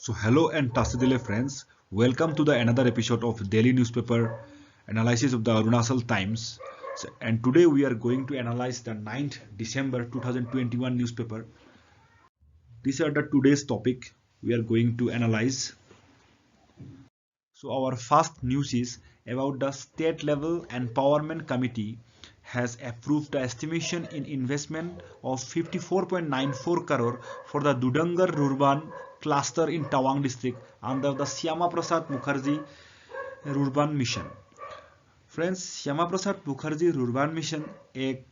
So hello and Tassadile friends, welcome to the another episode of daily newspaper analysis of the Arunachal Times. And today we are going to analyze the 9th December 2021 newspaper. These are the today's topic we are going to analyze. So our first news is about the state level empowerment committee has approved the estimation in investment of 54.94 crore for the Dudangar Rurban cluster in Tawang district under the Syama Prasad Mukherjee Rurban mission. Friends, Shyama Prasad Mukherjee Rurban mission एक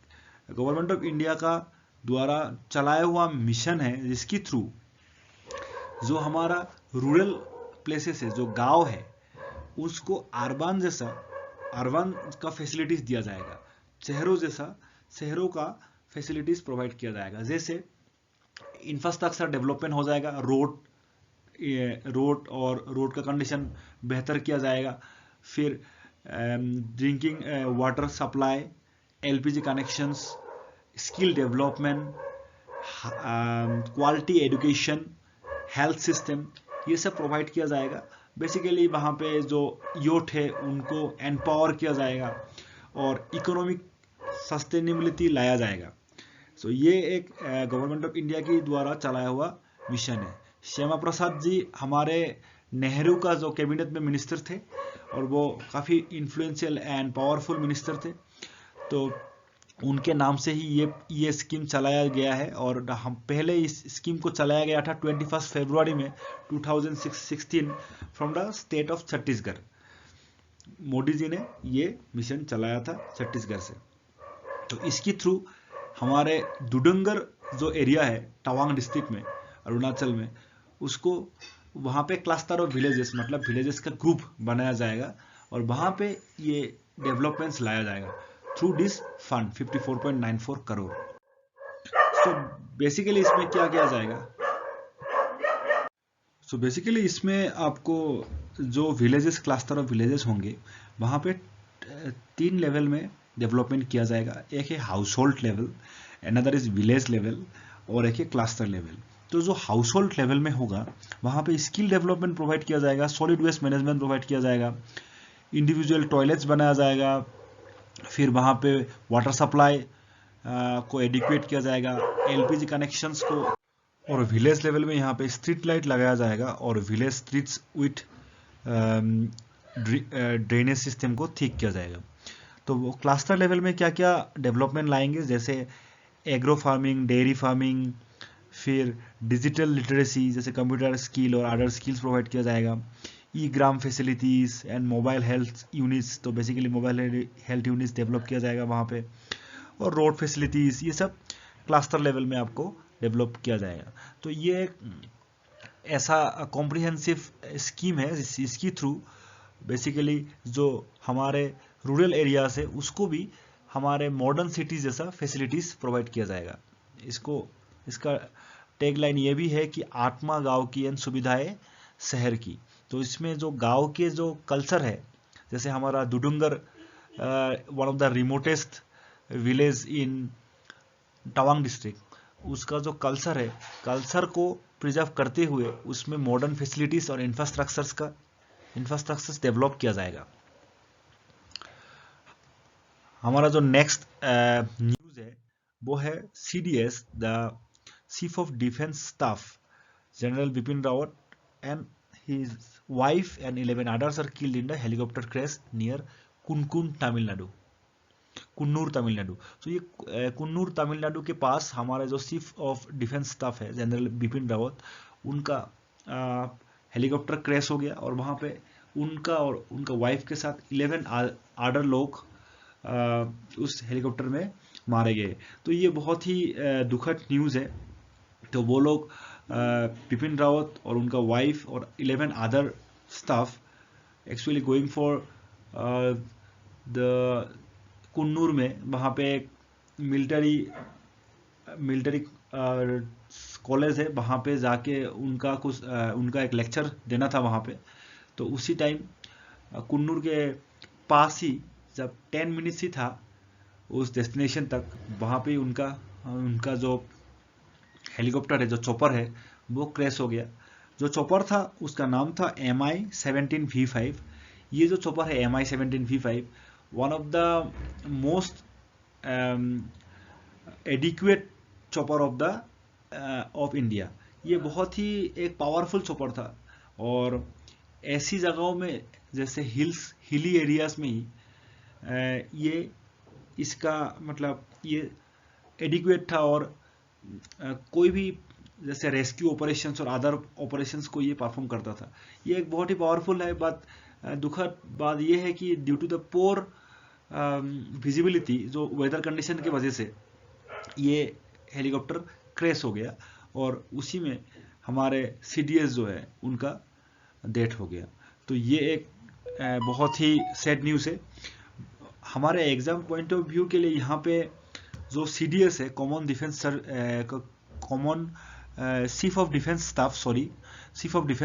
government of India का द्वारा चलाया हुआ mission है जिसकी through जो हमारा rural places है, जो गांव है, उसको अर्बन का फैसिलिटीज दिया जाएगा। शहरों जैसा शहरों का फैसिलिटीज प्रोवाइड किया जाएगा। जैसे इंफ्रास्ट्रक्चर डेवलपमेंट हो जाएगा, रोड का कंडीशन बेहतर किया जाएगा। फिर drinking water supply, LPG connections, skill development, quality education, health system, ये सब प्रोवाइड किया जाएगा। बेसिकली वहाँ पे जो यूथ है उनको एम्पावर किया जाएगा और इकोनॉमिक सस्टेनेबिलिटी लाया जाएगा। सो ये एक गवर्नमेंट ऑफ इंडिया की द्वारा चलाया हुआ मिशन है। श्यामा प्रसाद जी हमारे नेहरू का जो कैबिनेट में मिनिस्टर थे और वो काफ़ी इन्फ्लुएंशियल एंड पावरफुल मिनिस्टर थे, तो उनके नाम से ही ये स्कीम चलाया गया है। और हम पहले इस स्कीम को चलाया गया था 21 फरवरी में 2016 from the state of Chhattisgarh. Modi ji ने ये मिशन चलाया था छत्तीसगढ़ से। तो इसकी थ्रू हमारे दुडंगर जो एरिया है तवांग डिस्ट्रिक्ट में, अरुणाचल में, उसको वहाँ पे क्लस्टर ऑफ विलेजेस, मतलब विलेजेस का ग्रुप बनाया जाएगा और वहाँ पे ये डेवलपमेंट्स लाया जाएगा थ्रू दिस फंड 54.94 करोड़। तो बेसिकली इसमें क्या किया जाएगा? सो बेसिकली इसमें आपको जो विलेजेस, क्लस्टर ऑफ विलेजेस होंगे, वहाँ पे 3 लेवल में डेवलपमेंट किया जाएगा। एक है house hold level, another is village level और एक है क्लस्टर लेवल। तो जो हाउस होल्ड लेवल में होगा वहाँ पे स्किल डेवलपमेंट प्रोवाइड किया जाएगा, सॉलिड वेस्ट मैनेजमेंट प्रोवाइड किया जाएगा, इंडिविजुअल टॉयलेट्स बनाया जाएगा, फिर वहाँ पे वाटर सप्लाई को एडिक्वेट किया जाएगा, एलपीजी कनेक्शंस को, और विलेज लेवल में यहाँ पे स्ट्रीट लाइट लगाया जाएगा और village streets with drainage system को ठीक किया जाएगा। तो वो क्लस्टर लेवल में क्या क्या डेवलपमेंट लाएंगे, जैसे एग्रो फार्मिंग, डेयरी फार्मिंग, फिर डिजिटल लिटरेसी जैसे कंप्यूटर स्किल और अदर स्किल्स प्रोवाइड किया जाएगा, e Gram facilities and mobile health units, तो basically mobile health units develop किया जाएगा वहाँ पे, और रोड फैसिलिटीज़, ये सब क्लस्टर लेवल में आपको डेवलप किया जाएगा। तो ये एक ऐसा कॉम्प्रिहेंसिव स्कीम है इसकी थ्रू बेसिकली जो हमारे रूरल एरिया है उसको भी हमारे मॉडर्न सिटीज़ जैसा फैसिलिटीज़ प्रोवाइड किया जाएगा। इसका टैगलाइन ये भी है कि आत्मा गांव की एन सुविधाएं शहर की। तो इसमें जो गांव के जो कल्चर है, जैसे हमारा Dudungar one of the remotest village in Tawang district, उसका जो कल्चर है, कल्चर को प्रिजर्व करते हुए उसमें मॉडर्न फैसिलिटीज और इंफ्रास्ट्रक्चर्स डेवलप किया जाएगा। हमारा जो नेक्स्ट न्यूज़ है वो है CDS, the chief of defence staff general Bipin Rawat and his wife and 11 others are killed in the helicopter crash near कुनकुन कुन्नूर तमिलनाडु। तो ये कुन्नूर तमिलनाडु के पास हमारा जो चीफ ऑफ डिफेंस स्टाफ है जनरल बिपिन रावत, उनका हेलीकॉप्टर क्रैश हो गया और वहाँ पे उनका और उनका वाइफ के साथ 11 अदर लोग उस हेलीकॉप्टर में मारे गए। तो ये बहुत ही दुखद न्यूज़ है। तो वो लोग बिपिन रावत और उनका वाइफ और 11 other staff actually going for the Coonoor में, वहाँ पे एक मिलिट्री कॉलेज है, वहाँ पे जाके उनका एक लेक्चर देना था वहाँ पे। तो उसी टाइम कुन्नूर के पास ही जब 10 मिनट्स ही था उस डेस्टिनेशन तक, वहाँ पे उनका जो हेलीकॉप्टर है, जो चॉपर है, वो क्रैश हो गया। जो चॉपर था उसका नाम था Mi-17V5। ये जो चॉपर है Mi-17V5 one of the most adequate chopper of India. ये बहुत ही एक पावरफुल चॉपर था और ऐसी जगहों में जैसे हिली एरियाज में ही ये इसका मतलब ये एडिक्वेट था और कोई भी जैसे रेस्क्यू ऑपरेशंस और अदर ऑपरेशंस को ये परफॉर्म करता था। ये एक बहुत ही पावरफुल है। बात दुखद बात ये है कि due to the poor visibility, जो वेदर कंडीशन की वजह से ये हेलीकॉप्टर क्रैश हो गया और उसी में हमारे CDS जो है उनका डेथ हो गया। तो ये एक बहुत ही सैड न्यूज़ है। हमारे एग्जाम पॉइंट ऑफ व्यू के लिए यहाँ पे जो CDS है, common chief of defence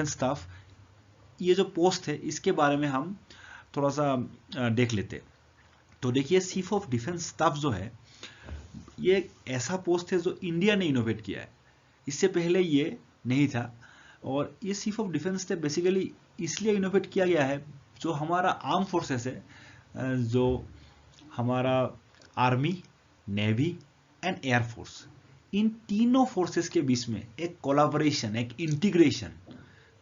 staff, ये जो पोस्ट है इसके बारे में हम थोड़ा सा देख लेते। तो देखिए, चीफ ऑफ डिफेंस स्टाफ जो है ये एक ऐसा पोस्ट है जो इंडिया ने इनोवेट किया है। इससे पहले ये नहीं था और ये chief of defence staff basically इसलिए इनोवेट किया गया है, जो हमारा आर्म फोर्सेस है, जो हमारा आर्मी, नेवी एंड एयरफोर्स, इन तीनों फोर्सेस के बीच में एक कोलैबोरेशन, एक इंटीग्रेशन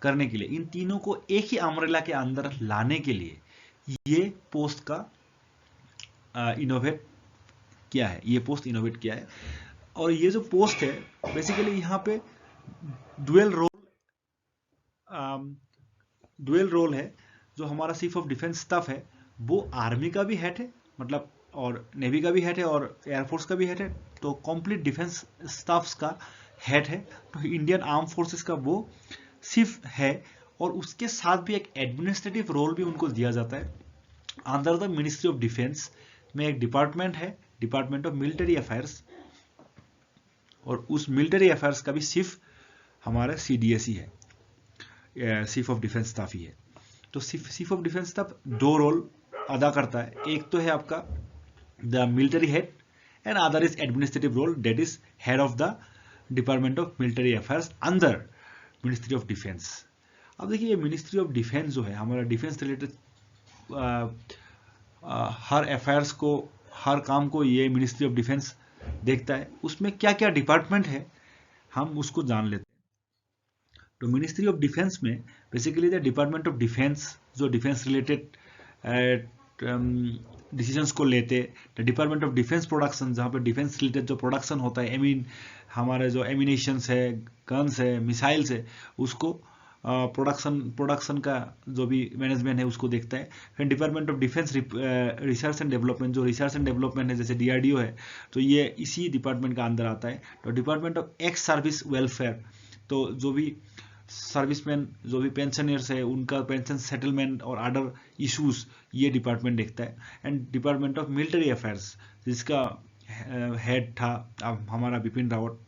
करने के लिए, इन तीनों को एक ही अम्ब्रेला के अंदर लाने के लिए ये पोस्ट का इनोवेट किया है, ये पोस्ट इनोवेट किया है। और ये जो पोस्ट है बेसिकली यहाँ पे डुअल रोल है। जो हमारा चीफ ऑफ डिफेंस स्टाफ है वो आर्मी का भी हेड है, मतलब, और नेवी का भी हेड है और एयरफोर्स का भी हेड है। तो कंप्लीट डिफेंस स्टाफ्स का हेड है। तो इंडियन आर्म फोर्सेस का वो चीफ है और उसके साथ भी एक एडमिनिस्ट्रेटिव रोल भी उनको दिया जाता है। Under the ministry of defence में एक डिपार्टमेंट है, डिपार्टमेंट ऑफ मिलिट्री अफेयर्स, और उस मिलिट्री अफेयर्स का भी चीफ हमारा CDS ही है, चीफ ऑफ डिफेंस स्टाफ ही है। तो चीफ ऑफ डिफेंस स्टाफ दो रोल अदा करता है। एक तो है आपका the military head and other is administrative role, that is head of the department of military affairs under ministry of defence. अब देखिए, ये मिनिस्ट्री ऑफ डिफेंस जो है हमारा डिफेंस रिलेटेड हर अफेयर्स को, हर काम को ये मिनिस्ट्री ऑफ डिफेंस देखता है। उसमें क्या क्या डिपार्टमेंट है हम उसको जान लेते हैं। तो मिनिस्ट्री ऑफ डिफेंस में basically the department of defence जो डिफेंस रिलेटेड डिसीजंस को लेते, the department of defence production, जहाँ पे डिफेंस रिलेटेड जो प्रोडक्शन होता है, हमारे जो एमिनेशंस है, गन्स है, मिसाइल्स है, उसको प्रोडक्शन का जो भी मैनेजमेंट है उसको देखता है। फिर department of defence research and development, जो रिसर्च एंड डेवलपमेंट है जैसे DRDO है, तो ये इसी डिपार्टमेंट का अंदर आता है। तो department of ex service welfare, तो जो भी सर्विसमैन, जो भी पेंशनर्स है, उनका पेंशन सेटलमेंट और अदर इश्यूज ये डिपार्टमेंट देखता है। And department of military affairs, जिसका हेड था हमारा बिपिन रावत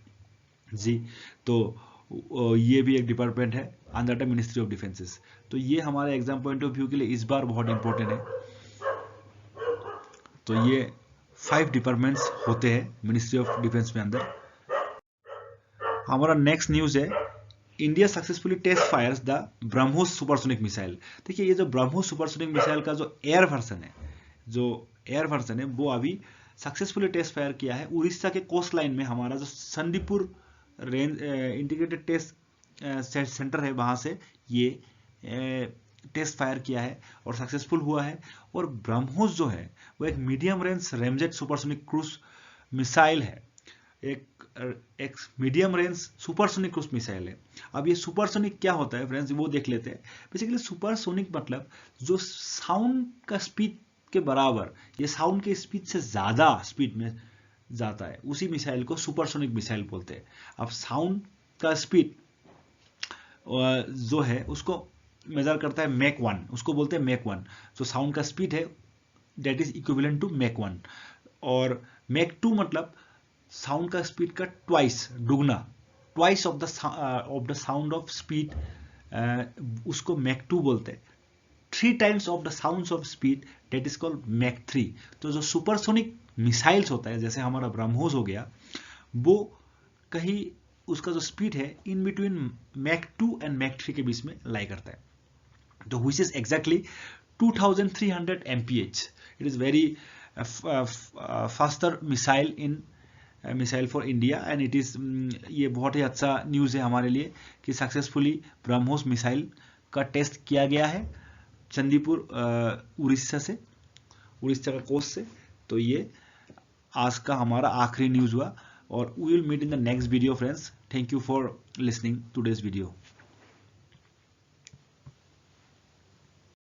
जी, तो ये भी एक डिपार्टमेंट है under the ministry of defences. तो ये हमारे एग्जाम पॉइंट ऑफ व्यू के लिए इस बार बहुत इंपॉर्टेंट है। तो ये 5 डिपार्टमेंट्स होते हैं मिनिस्ट्री ऑफ डिफेंस में अंदर। हमारा नेक्स्ट न्यूज है, India successfully test fires the BrahMos supersonic missile. देखिए, ये जो ब्रह्मोस सुपरसोनिक मिसाइल का जो एयर वर्जन है वो अभी सक्सेसफुली टेस्ट फायर किया है उड़ीसा के कोस्ट लाइन में। हमारा जो संदीपुर रेंज इंटीग्रेटेड टेस्ट सेंटर है, वहां से ये टेस्ट फायर किया है और सक्सेसफुल हुआ है। और ब्रह्मोस जो है वो एक medium range ramjet supersonic cruise missile है, एक medium range supersonic cruise missile है। अब ये सुपरसोनिक क्या होता है फ्रेंड्स, वो देख लेते हैं। बेसिकली सुपरसोनिक मतलब जो साउंड का स्पीड के बराबर, ये साउंड के स्पीड से ज्यादा स्पीड में जाता है, उसी मिसाइल को सुपरसोनिक मिसाइल बोलते हैं। अब साउंड का स्पीड जो है उसको मेजर करता है मैक 1, उसको बोलते हैं मैक 1। जो साउंड का स्पीड है that is equivalent to Mach 1। और मैक 2 मतलब साउंड का स्पीड का ट्वाइस, दुगना, twice of the sound of speed, उसको मैक 2 बोलते हैं। 3 times of the sounds of speed that is called Mach 3। तो जो सुपरसोनिक मिसाइल्स होता है, जैसे हमारा ब्रह्मोस हो गया, वो कहीं उसका जो स्पीड है in between Mach 2 and Mach 3 के बीच में लाई करता है, तो which is exactly 2300 mph. It is very faster missile in missile for India and it is, ये बहुत ही अच्छा न्यूज़ है हमारे लिए कि सक्सेसफुली ब्रह्मोस मिसाइल का टेस्ट किया गया है चंदीपुर उड़ीसा का कोस्ट से. तो ये आज का हमारा आखिरी न्यूज़ हुआ और we will meet in the next video friends. Thank you for listening today's video.